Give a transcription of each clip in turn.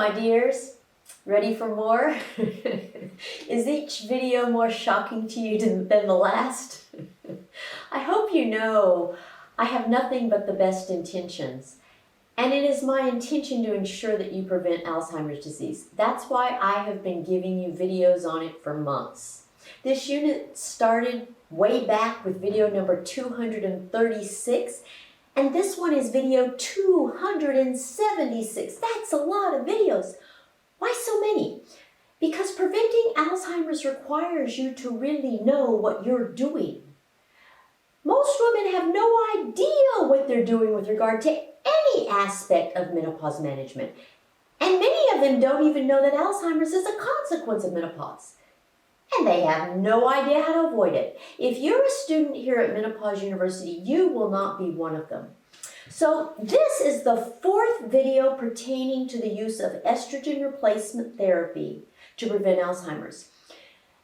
my dears? Ready for more? Is each video more shocking to you than the last? I hope you know I have nothing but the best intentions. And it is my intention to ensure that you prevent Alzheimer's disease. That's why I have been giving you videos on it for months. This unit started way back with video number 236, and this one is video 276. That's a lot of videos. Why so many? Because preventing Alzheimer's requires you to really know what you're doing. Most women have no idea what they're doing with regard to any aspect of menopause management. And many of them don't even know that Alzheimer's is a consequence of menopause. And they have no idea how to avoid it. If you're a student here at Menopause University, you will not be one of them. So this is the fourth video pertaining to the use of estrogen replacement therapy to prevent Alzheimer's.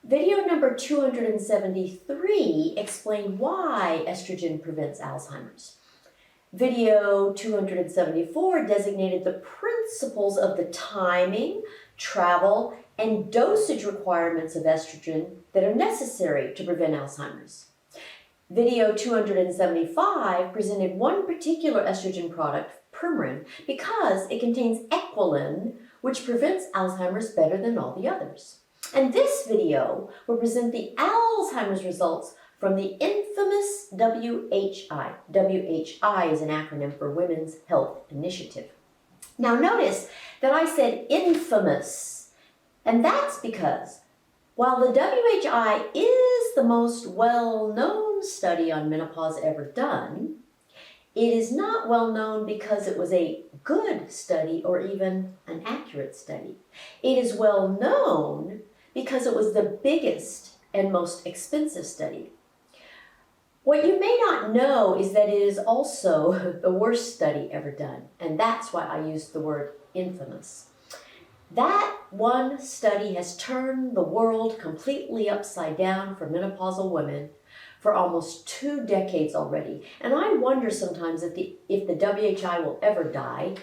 Video number 273 explained why estrogen prevents Alzheimer's. Video 274 designated the principles of the timing, travel, and dosage requirements of estrogen that are necessary to prevent Alzheimer's. Video 275 presented one particular estrogen product, Permarin, because it contains equilin, which prevents Alzheimer's better than all the others. And this video will present the Alzheimer's results from the infamous WHI. WHI is an acronym for Women's Health Initiative. Now notice that I said infamous, and that's because while the WHI is the most well-known study on menopause ever done, it is not well known because it was a good study or even an accurate study. It is well known because it was the biggest and most expensive study. What you may not know is that it is also the worst study ever done, and that's why I use the word infamous. That one study has turned the world completely upside down for menopausal women for almost 2 decades already. And I wonder sometimes if the WHI will ever die.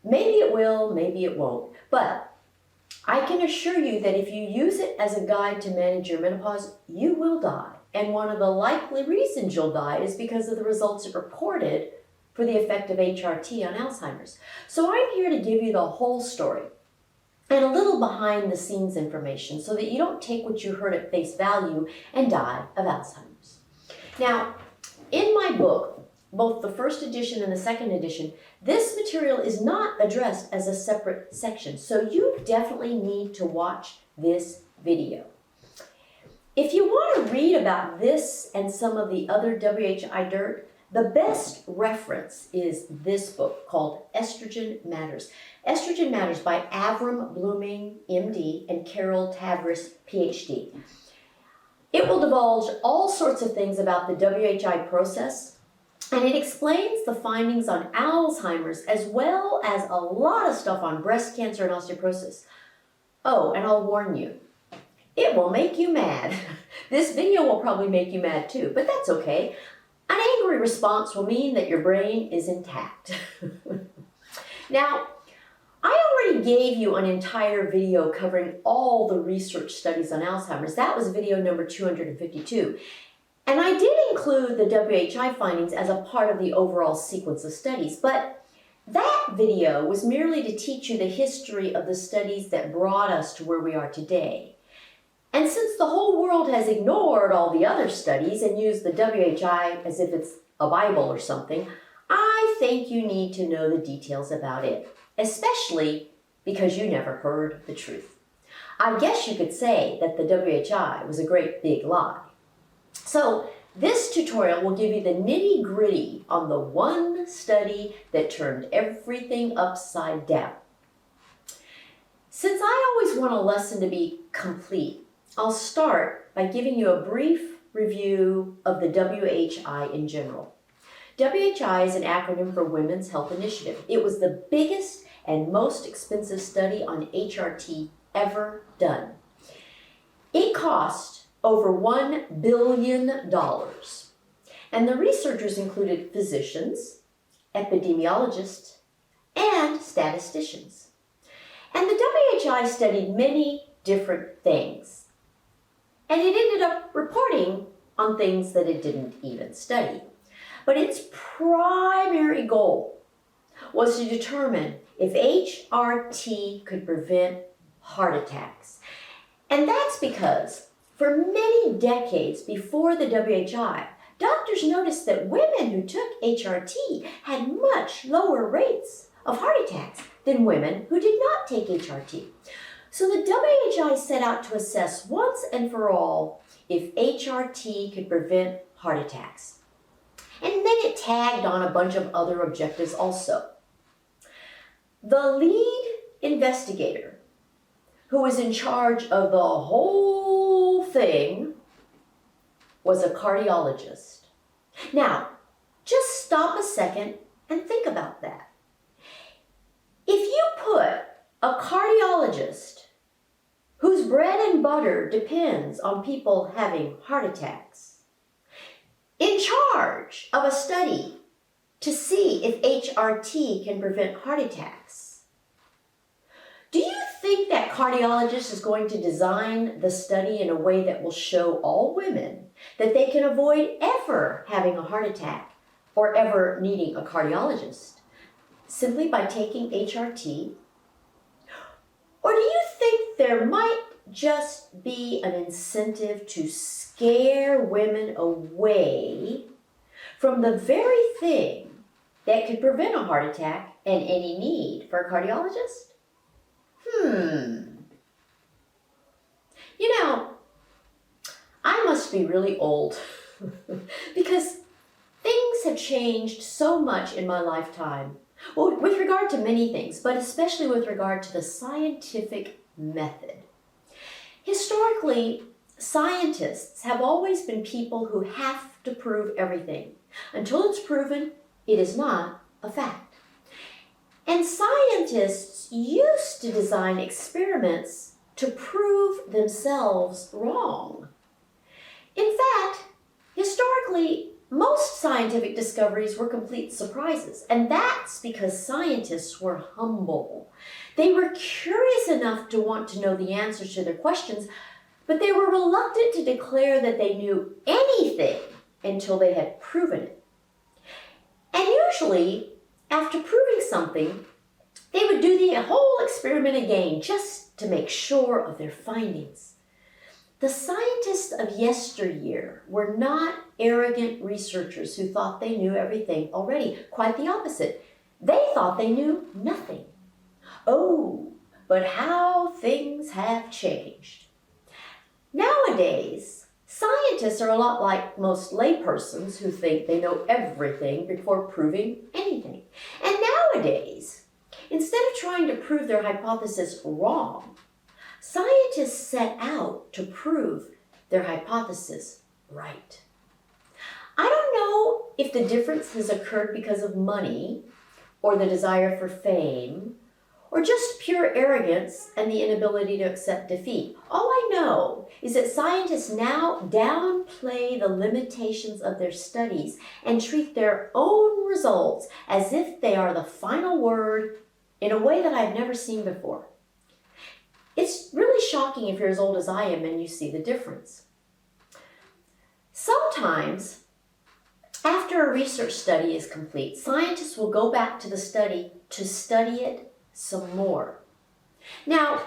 Maybe it will, maybe it won't. But I can assure you that if you use it as a guide to manage your menopause, you will die. And one of the likely reasons you'll die is because of the results it reported for the effect of HRT on Alzheimer's. So I'm here to give you the whole story and a little behind the scenes information so that you don't take what you heard at face value and die of Alzheimer's. Now, in my book, both the first edition and the second edition, this material is not addressed as a separate section, so you definitely need to watch this video. If you want to read about this and some of the other WHI dirt, the best reference is this book called Estrogen Matters. Estrogen Matters by Avram Blooming, MD, and Carol Tavris, PhD. It will divulge all sorts of things about the WHI process, and it explains the findings on Alzheimer's as well as a lot of stuff on breast cancer and osteoporosis. Oh, and I'll warn you, it will make you mad. This video will probably make you mad too, but that's okay. An angry response will mean that your brain is intact. Now, I already gave you an entire video covering all the research studies on Alzheimer's. That was video number 252. And I did include the WHI findings as a part of the overall sequence of studies, but that video was merely to teach you the history of the studies that brought us to where we are today. And since the whole world has ignored all the other studies and used the WHI as if it's a Bible or something, I think you need to know the details about it, especially because you never heard the truth. I guess you could say that the WHI was a great big lie. So this tutorial will give you the nitty-gritty on the one study that turned everything upside down. Since I always want a lesson to be complete, I'll start by giving you a brief review of the WHI in general. WHI is an acronym for Women's Health Initiative. It was the biggest and most expensive study on HRT ever done. It cost over $1 billion. And the researchers included physicians, epidemiologists, and statisticians. And the WHI studied many different things. And it ended up reporting on things that it didn't even study. But its primary goal was to determine if HRT could prevent heart attacks. And that's because for many decades before the WHI, doctors noticed that women who took HRT had much lower rates of heart attacks than women who did not take HRT. So the WHI set out to assess once and for all if HRT could prevent heart attacks. And then it tagged on a bunch of other objectives also. The lead investigator, who was in charge of the whole thing, was a cardiologist. Now, just stop a second and think about that. If you put a cardiologist whose bread and butter depends on people having heart attacks in charge of a study to see if HRT can prevent heart attacks, do you think that cardiologist is going to design the study in a way that will show all women that they can avoid ever having a heart attack or ever needing a cardiologist simply by taking HRT? Or do you think there might just be an incentive to scare women away from the very thing that could prevent a heart attack and any need for a cardiologist? You know, I must be really old because things have changed so much in my lifetime. Well, with regard to many things, but especially with regard to the scientific method. Historically, scientists have always been people who have to prove everything. Until it's proven, it is not a fact. And scientists used to design experiments to prove themselves wrong. In fact, historically, most scientific discoveries were complete surprises, and that's because scientists were humble. They were curious enough to want to know the answers to their questions, but they were reluctant to declare that they knew anything until they had proven it. And usually, after proving something, they would do the whole experiment again just to make sure of their findings. The scientists of yesteryear were not arrogant researchers who thought they knew everything already. Quite the opposite. They thought they knew nothing. Oh, but how things have changed. Nowadays, scientists are a lot like most laypersons who think they know everything before proving anything. And nowadays, instead of trying to prove their hypothesis wrong, scientists set out to prove their hypothesis right. I don't know if the difference has occurred because of money, or the desire for fame, or just pure arrogance and the inability to accept defeat. All I know is that scientists now downplay the limitations of their studies and treat their own results as if they are the final word in a way that I've never seen before. It's really shocking if you're as old as I am and you see the difference. Sometimes, after a research study is complete, scientists will go back to the study to study it some more. Now,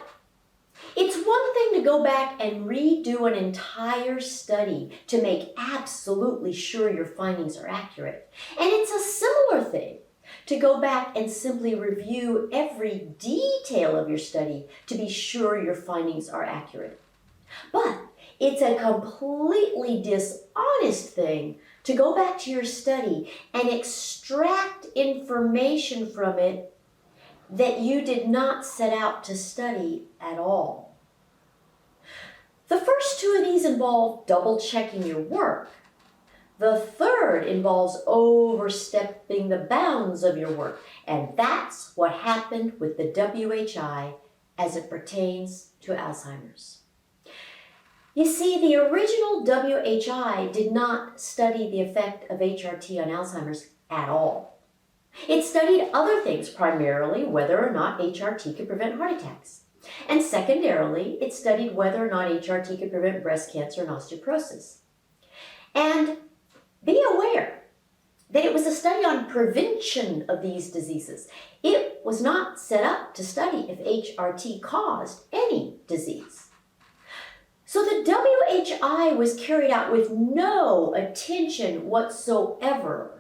it's one thing to go back and redo an entire study to make absolutely sure your findings are accurate. And it's a similar thing to go back and simply review every detail of your study to be sure your findings are accurate. But it's a completely dishonest thing to go back to your study and extract information from it that you did not set out to study at all. The first two of these involve double-checking your work. The third involves overstepping the bounds of your work, and that's what happened with the WHI as it pertains to Alzheimer's. You see, the original WHI did not study the effect of HRT on Alzheimer's at all. It studied other things, primarily whether or not HRT could prevent heart attacks. And secondarily, it studied whether or not HRT could prevent breast cancer and osteoporosis. And be aware that it was a study on prevention of these diseases. It was not set up to study if HRT caused any disease. So the WHI was carried out with no attention whatsoever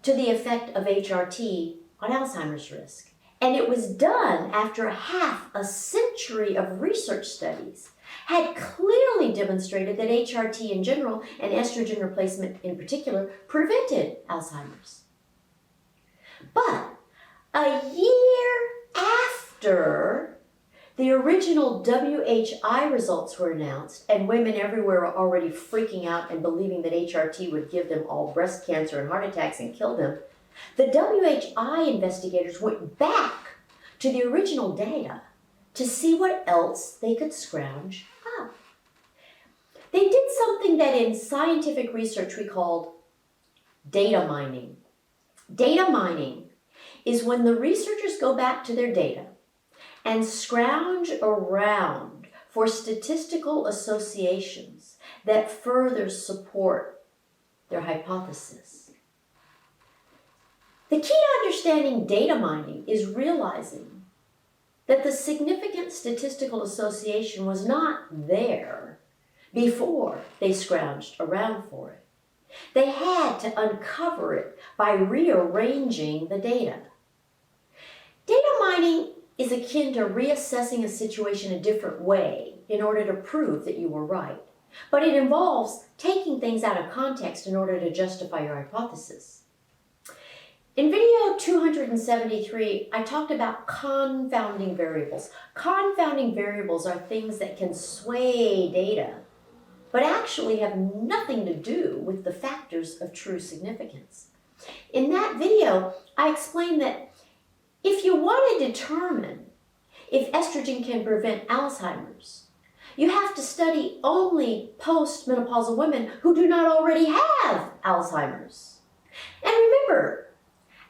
to the effect of HRT on Alzheimer's risk. And it was done after half a century of research studies had clearly demonstrated that HRT in general and estrogen replacement in particular prevented Alzheimer's. But a year after the original WHI results were announced, and women everywhere were already freaking out and believing that HRT would give them all breast cancer and heart attacks and kill them, the WHI investigators went back to the original data to see what else they could scrounge up. They did something that in scientific research we called data mining. Data mining is when the researchers go back to their data and scrounge around for statistical associations that further support their hypothesis. The key to understanding data mining is realizing that the significant statistical association was not there before they scrounged around for it. They had to uncover it by rearranging the data. Data mining is akin to reassessing a situation a different way in order to prove that you were right. But it involves taking things out of context in order to justify your hypothesis. In video 273, I talked about confounding variables. Confounding variables are things that can sway data, but actually have nothing to do with the factors of true significance. In that video, I explained that if you want to determine if estrogen can prevent Alzheimer's, you have to study only postmenopausal women who do not already have Alzheimer's. And remember,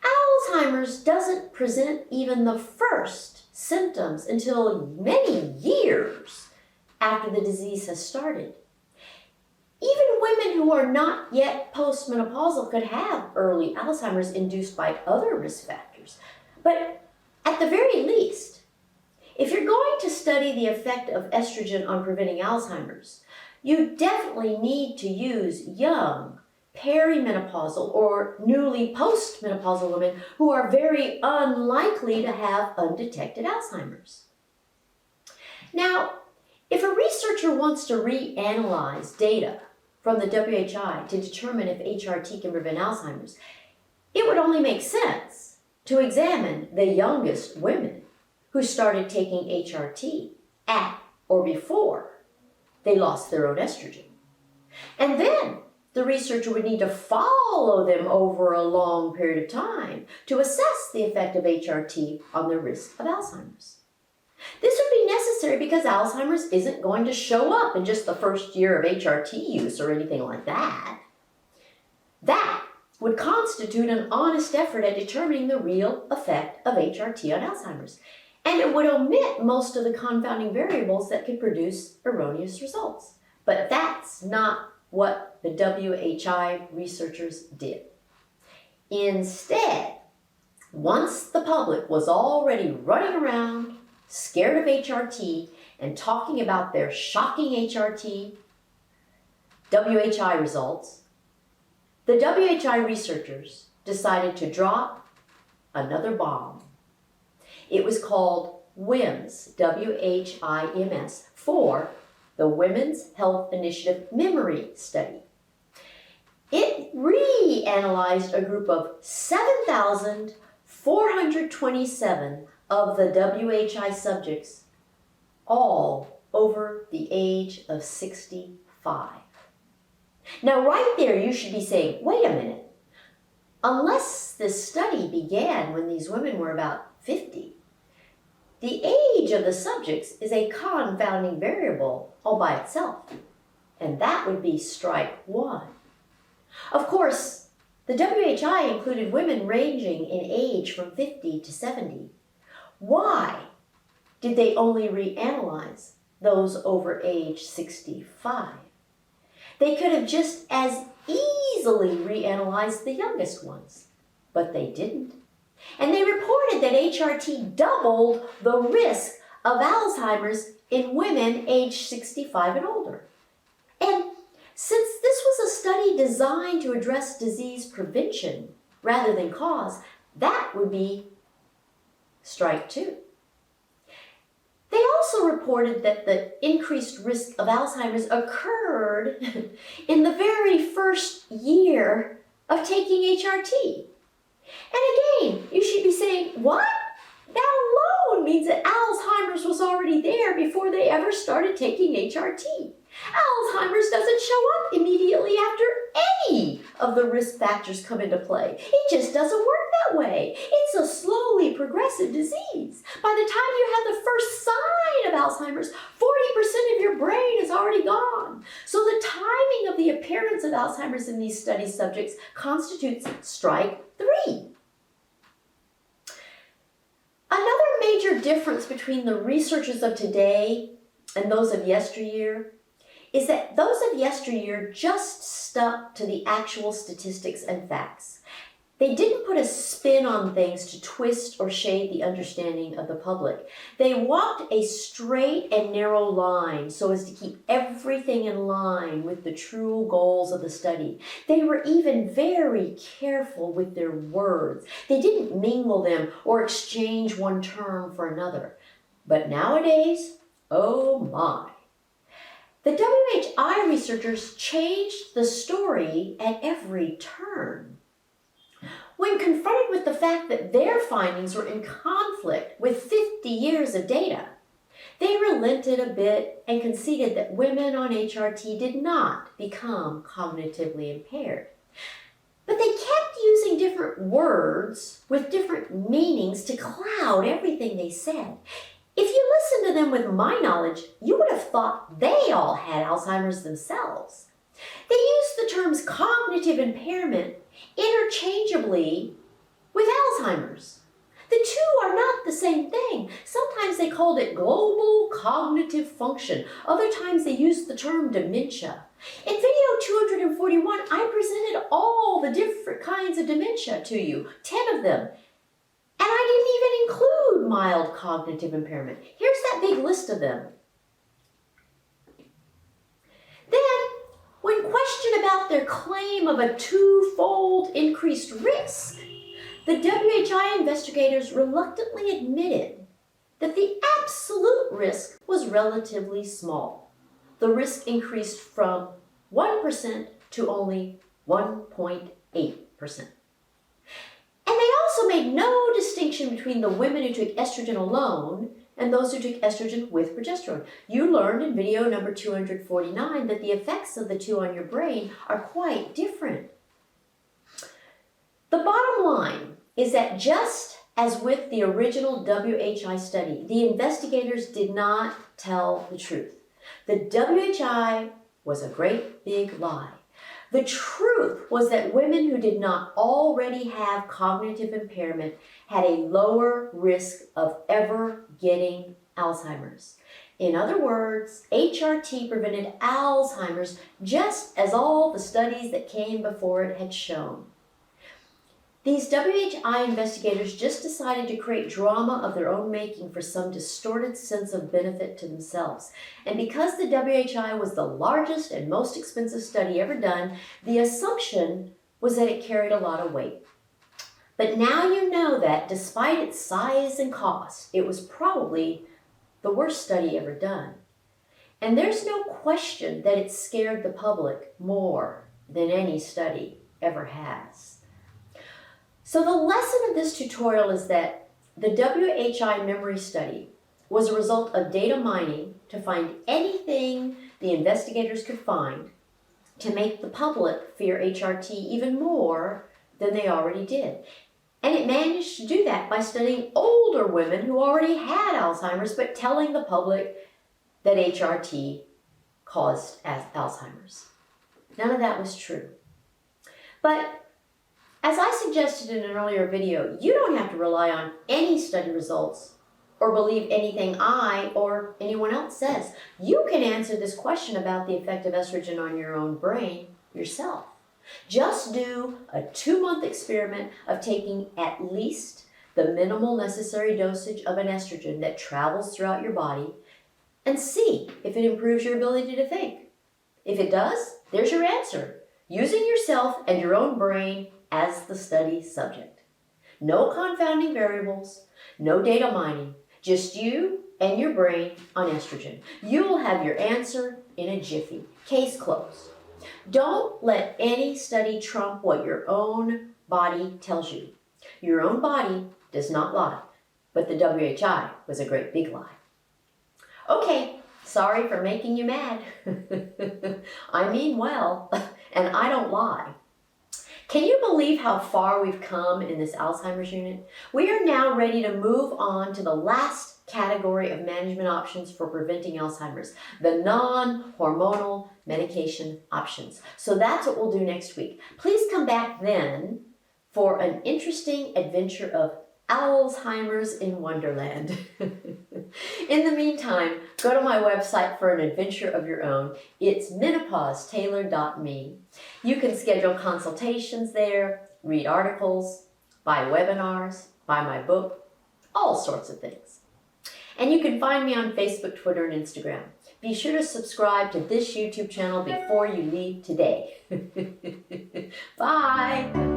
Alzheimer's doesn't present even the first symptoms until many years after the disease has started. Even women who are not yet postmenopausal could have early Alzheimer's induced by other risk factors. But at the very least, if you're going to study the effect of estrogen on preventing Alzheimer's, you definitely need to use young, perimenopausal, or newly postmenopausal women who are very unlikely to have undetected Alzheimer's. Now, if a researcher wants to reanalyze data from the WHI to determine if HRT can prevent Alzheimer's, it would only make sense to examine the youngest women who started taking HRT at or before they lost their own estrogen. And then the researcher would need to follow them over a long period of time to assess the effect of HRT on the risk of Alzheimer's. This would be necessary because Alzheimer's isn't going to show up in just the first year of HRT use or anything like that. That would constitute an honest effort at determining the real effect of HRT on Alzheimer's, and it would omit most of the confounding variables that could produce erroneous results. But that's not what the WHI researchers did. Instead, once the public was already running around, scared of HRT, and talking about their shocking HRT WHI results, the WHI researchers decided to drop another bomb. It was called WHIMS, W-H-I-M-S, for the Women's Health Initiative Memory Study. It reanalyzed a group of 7,427 of the WHI subjects, all over the age of 65. Now, right there, you should be saying, wait a minute. Unless this study began when these women were about 50, the age of the subjects is a confounding variable all by itself, and that would be strike one. Of course, The WHI included women ranging in age from 50 to 70. Why did they only reanalyze those over age 65? They could have just as easily reanalyzed the youngest ones, but they didn't. And they reported that HRT doubled the risk of Alzheimer's in women aged 65 and older. And since this was a study designed to address disease prevention rather than cause, that would be strike two. They also reported that the increased risk of Alzheimer's occurred in the very first year of taking HRT. And again, you should be saying, what? That alone means that Alzheimer's was already there before they ever started taking HRT. Alzheimer's doesn't show up immediately after any of the risk factors come into play. It just doesn't work that way. It's a slowly progressive disease. By the time you have the first sign of Alzheimer's, 40% of your brain is already gone. So the timing of the appearance of Alzheimer's in these study subjects constitutes strike three. Another major difference between the researchers of today and those of yesteryear is that those of yesteryear just stuck to the actual statistics and facts. They didn't put a spin on things to twist or shade the understanding of the public. They walked a straight and narrow line so as to keep everything in line with the true goals of the study. They were even very careful with their words. They didn't mingle them or exchange one term for another. But nowadays, oh my. The WHI researchers changed the story at every turn. When confronted with the fact that their findings were in conflict with 50 years of data, they relented a bit and conceded that women on HRT did not become cognitively impaired. But they kept using different words with different meanings to cloud everything they said. If you listened to them with my knowledge, you would have thought they all had Alzheimer's themselves. They used the terms cognitive impairment interchangeably with Alzheimer's. The two are not the same thing. Sometimes they called it global cognitive function. Other times they used the term dementia. In video 241, I presented all the different kinds of dementia to you, 10 of them. And I didn't even include mild cognitive impairment. Here's that big list of them. Then, when questioned about their claim of a twofold increased risk, the WHI investigators reluctantly admitted that the absolute risk was relatively small. The risk increased from 1% to only 1.8%. And they also made no distinction between the women who took estrogen alone and those who took estrogen with progesterone. You learned in video number 249 that the effects of the two on your brain are quite different. The bottom line is that just as with the original WHI study, the investigators did not tell the truth. The WHI was a great big lie. The truth was that women who did not already have cognitive impairment had a lower risk of ever getting Alzheimer's. In other words, HRT prevented Alzheimer's just as all the studies that came before it had shown. These WHI investigators just decided to create drama of their own making for some distorted sense of benefit to themselves. And because the WHI was the largest and most expensive study ever done, the assumption was that it carried a lot of weight. But now you know that, despite its size and cost, it was probably the worst study ever done. And there's no question that it scared the public more than any study ever has. So the lesson of this tutorial is that the WHI memory study was a result of data mining to find anything the investigators could find to make the public fear HRT even more than they already did. And it managed to do that by studying older women who already had Alzheimer's, but telling the public that HRT caused Alzheimer's. None of that was true. But As I suggested in an earlier video, you don't have to rely on any study results or believe anything I or anyone else says. You can answer this question about the effect of estrogen on your own brain yourself. Just do a 2-month experiment of taking at least the minimal necessary dosage of an estrogen that travels throughout your body and see if it improves your ability to think. If it does, there's your answer, using yourself and your own brain as the study subject. No confounding variables, no data mining, just you and your brain on estrogen. You will have your answer in a jiffy. Case closed. Don't let any study trump what your own body tells you. Your own body does not lie, but the WHI was a great big lie. Okay, sorry for making you mad. I mean well, and I don't lie. Can you believe how far we've come in this Alzheimer's unit? We are now ready to move on to the last category of management options for preventing Alzheimer's, the non-hormonal medication options. So that's what we'll do next week. Please come back then for an interesting adventure of Alzheimer's in Wonderland. In the meantime, go to my website for an adventure of your own. It's menopausetailor.me. You can schedule consultations there, read articles, buy webinars, buy my book, all sorts of things. And you can find me on Facebook, Twitter, and Instagram. Be sure to subscribe to this YouTube channel before you leave today. Bye!